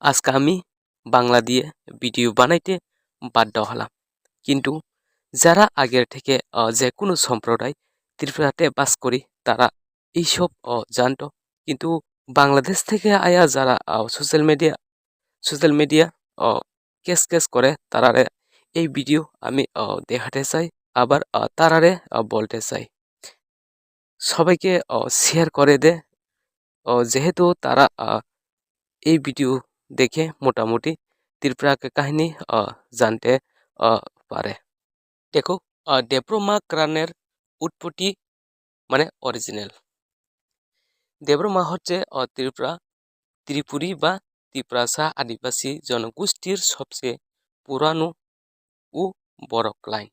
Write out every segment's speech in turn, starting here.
আজকে আমি বাংলা দিয়ে ভিডিও বানাইতে বাধ্য হলাম। কিন্তু যারা আগের থেকে যে কোনো সম্প্রদায় ত্রিপুরাতে বাস করি তারা এইসব জানতো। কিন্তু বাংলাদেশ থেকে আয়া যারা সোশ্যাল মিডিয়া কেস কেস করে তারারে এই ভিডিও আমি দেখাতে চাই, আবার তারারে বলতে চাই সবাইকে শেয়ার করে দে, যেহেতু তারা এই ভিডিও দেখে মোটামুটি ত্রিপুরা কাহিনী জানতে পারে। দেখো, দেব্রমা ক্রানের উৎপত্তি মানে অরিজিনাল। দেব্রমা হচ্ছে ত্রিপুরী বা ত্রিপ্রাসা আদিবাসী জনগোষ্ঠীর সবচেয়ে পুরানো ও বড় ক্লাইন।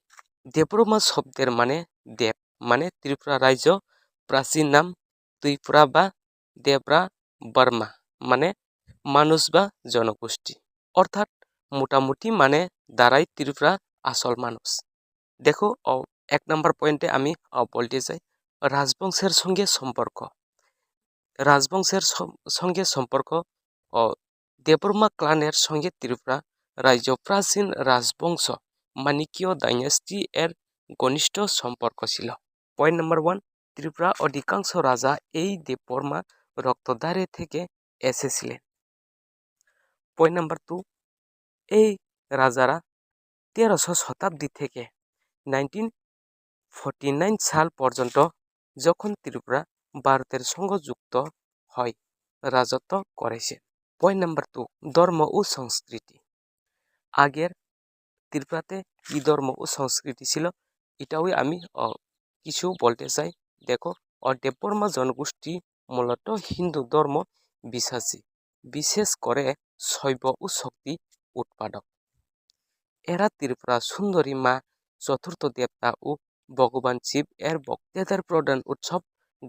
দেব্রমা শব্দের মানে দেব, মানে ত্রিপুরা রাজ্য। প্রাচীন নাম ত্রিপুরা বা দেবরা বর্মা, মানে মানুষ বা জনগোষ্ঠী। অর্থাৎ মোটামুটি মানে দাঁড়ায় ত্রিপুরা আসল মানুষ। দেখো, 1 নম্বর পয়েন্টে আমি বলতে চাই রাজবংশের সঙ্গে সম্পর্ক। রাজবংশের সঙ্গে সম্পর্ক দেববর্মা ক্লানের সঙ্গে ত্রিপুরা রাজ্য প্রাচীন রাজবংশ মানিকীয় ডাইনেস্টি এর ঘনিষ্ঠ সম্পর্ক ছিল। পয়েন্ট নাম্বার 1, ত্রিপুরা অধিকাংশ রাজা এই দেববর্মা রক্তধারে থেকে এসেছিলেন। পয়েন্ট নাম্বার 2, এই রাজারা 13শো শতাব্দী থেকে 1949 সাল পর্যন্ত যখন ত্রিপুরা ভারতের সঙ্গে যুক্ত হয় রাজত্ব করেছে। পয়েন্ট নাম্বার 2, ধর্ম ও সংস্কৃতি। আগের ত্রিপুরাতে কি ধর্ম ও সংস্কৃতি ছিল এটাও আমি কিছু বলতে চাই। দেখো, দেববর্মা জনগোষ্ঠী মূলত হিন্দু ধর্ম বিশ্বাসী, বিশেষ করে শৈব ও শক্তি উৎপাদক। এরা ত্রিপুরা সুন্দরী মা, চতুর্থ দেবতা ও ভগবান শিব এর ভক্তদের প্রধান উৎসব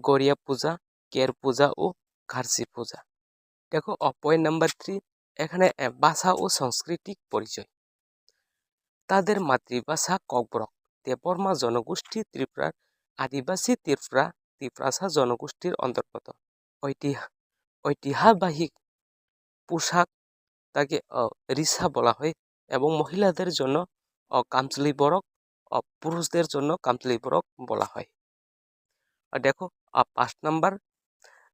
গড়িয়া পূজা, কের পূজা ও খারসি পূজা। দেখো, পয়েন্ট নাম্বার 3, এখানে ভাষা ও সাংস্কৃতিক পরিচয়। তাদের মাতৃভাষা ককবরক। দেববর্মা জনগোষ্ঠী ত্রিপুরার আদিবাসী ত্রিপ্রাসা জনগোষ্ঠীর অন্তর্গত। ঐতিহ্যবাহী পোশাক তাকে রিসা বলা হয় এবং মহিলাদের জন্য কামচলি বরক, পুরুষদের জন্য কামচলি বরক বলা হয়। দেখো, 5 নম্বর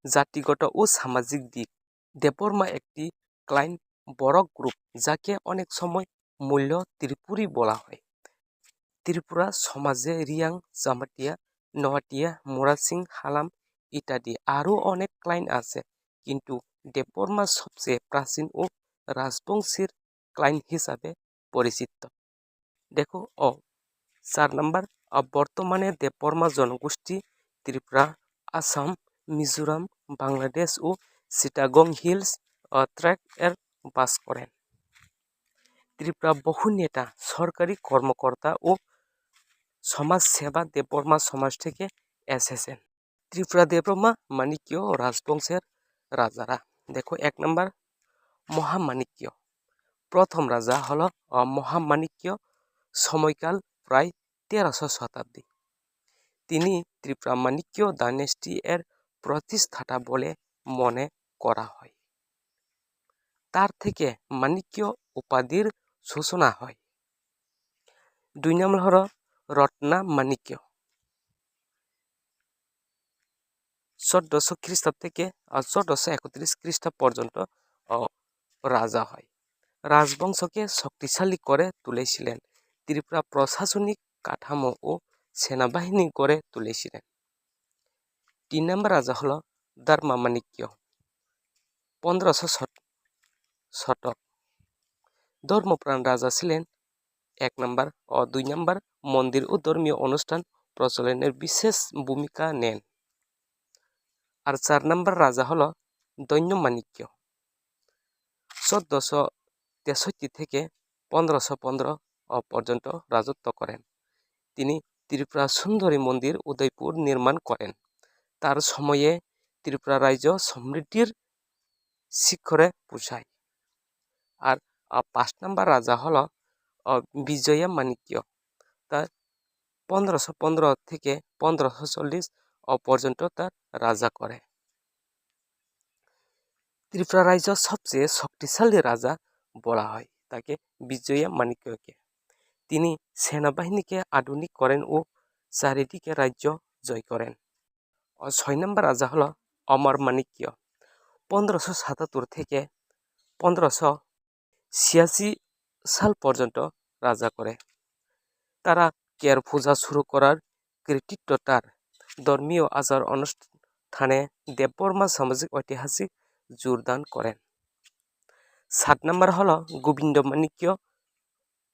জাতিগত ও সামাজিক দিক। দেববর্মা একটি ক্লাইন বরক গ্রুপ, যাকে অনেক সময় মূল্য ত্রিপুরী বলা হয়। ত্রিপুরা সমাজে রিয়াং, জামাতিয়া, নোয়াটিয়া, মোরাসিং, হালাম ইত্যাদি আরও অনেক ক্লাইন আছে, কিন্তু দেববর্মা সবচেয়ে প্রাচীন ও রাজবংশীর ক্লাইন হিসাবে পরিচিত। দেখো, 4 নম্বর, বর্তমানে দেববর্মা জনগোষ্ঠী ত্রিপুরা, আসাম, মিজোরাম, বাংলাদেশ ও চিটাগং হিলস ট্র্যাক এর বাস করেন। ত্রিপুরা বহু নেতা, সরকারি কর্মকর্তা ও সমাজসেবা দেববর্মা সমাজ থেকে এসেছেন। ত্রিপুরা দেববর্মা মানিক্য রাজবংশের রাজারা। দেখো, 1 নম্বর মহামাণিক্য। প্রথম রাজা হলো মহামাণিক্য, সময়কাল প্রায় 13শো শতাব্দী। তিনি ত্রিপুরা মাণিক্য ডাইনেস্টি এর প্রতিষ্ঠাতা বলে মনে করা হয়। তার থেকে মাণিক্য উপাধির সূচনা হয়। 2 নম্বর হল রত্না মাণিক্য। 1400 খ্রিস্টাব্দ থেকে 1431 খ্রিস্টাব্দ পর্যন্ত রাজা হয়। রাজবংশকে শক্তিশালী করে তুলেছিলেন। ত্রিপুরা প্রশাসনিক কাঠামো ও সেনাবাহিনী গড়ে তুলেছিলেন। 3 নম্বর রাজা হল ধর্মা মাণিক্য, 1500 শতক। ধর্মপ্রাণ রাজা ছিলেন। 1 নম্বর 2 নম্বর মন্দির ও ধর্মীয় অনুষ্ঠান প্রচলনের বিশেষ ভূমিকা নেন। আর 4 নম্বর রাজা হল দৈন্য মাণিক্য, 1463 থেকে 1515 পর্যন্ত রাজত্ব করেন। তিনি ত্রিপুরা সুন্দরী মন্দির উদয়পুর নির্মাণ করেন। তার সময়ে ত্রিপুরা রাজ্য সমৃদ্ধির শিখরে পৌঁছায়। আর 5 নম্বর রাজা হল বিজয়া মাণিক্য, তার 1515 থেকে 1540 পর্যন্ত তার রাজা করে। ত্রিপুরা রাজ্যের সবচেয়ে শক্তিশালী রাজা বলা হয় তাকে বিজয়া মাণিক্যকে। তিনি সেনাবাহিনীকে আধুনিক করেন ও চারিদিকে রাজ্য জয় করেন। 6 নম্বর রাজা হলো অমর মাণিক্য। 1577 থেকে 1586 সাল পর্যন্ত রাজা করে। তারা কের পূজা শুরু করার কৃতিত্ব তার। ধর্মীয় আচার অনুষ্ঠানে দেববর্মা সামাজিক ঐতিহাসিক যোগদান করেন। 7 নম্বর হলো গোবিন্দ মাণিক্য।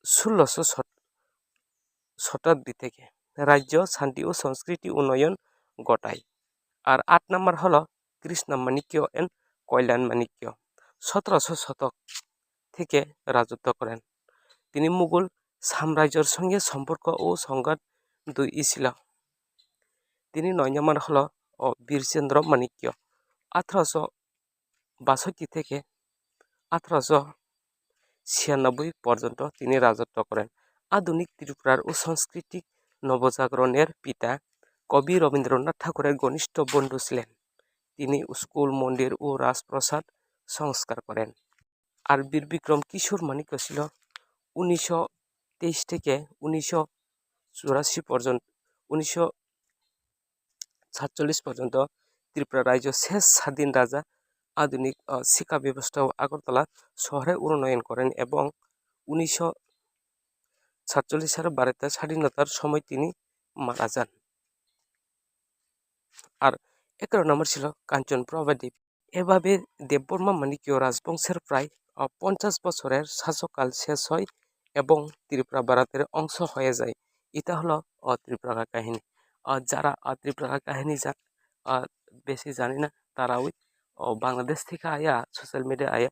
16শো শতাব্দী থেকে রাজ্য শান্তি ও সংস্কৃতি উন্নয়ন ঘটায়। আর 8 নম্বর হলো কৃষ্ণ মাণিক্য এন্ড কল্যাণ মাণিক্য। 17শো শতক থেকে রাজত্ব করেন। তিনি মুঘল সাম্রাজ্যের সঙ্গে সম্পর্ক ও সংঘাত দুই ছিল। তিনি 9 নম্বর হলো বীরচন্দ্র মাণিক্য। 1862 থেকে 1896 পর্যন্ত তিনি রাজত্ব করেন। আধুনিক ত্রিপুরার ও সাংস্কৃতিক নবজাগরণের পিতা কবি রবীন্দ্রনাথ ঠাকুরের ঘনিষ্ঠ বন্ধু ছিলেন। তিনি স্কুল, মন্দির ও রাজপ্রাসাদ সংস্কার করেন। আর বীর বিক্রম কিশোর মাণিক্য ছিল 1923 থেকে 1984 পর্যন্ত 1947 পর্যন্ত ত্রিপুরা রাজ্যের শেষ স্বাধীন রাজা। আধুনিক শিক্ষা ব্যবস্থা ও আগরতলা শহরে উন্নয়ন করেন এবং 1947 সালে ভারতের স্বাধীনতার সময় তিনি মারা যান। আর 11 নম্বর ছিল কাঞ্চনপ্রভা দেবী। এভাবে দেববর্মা মাণিক্য রাজবংশের প্রায় 50 বছরের শাসককাল শেষ হয় এবং ত্রিপুরা ভারতের অংশ হয়ে যায়। এটা হলো ত্রিপুরা কাহিনী। যারা ত্রিপুরা কাহিনী বেশি জানি না তারা ওই বাংলাদেশ থেকে আয়া সোশ্যাল মিডিয়া আয়া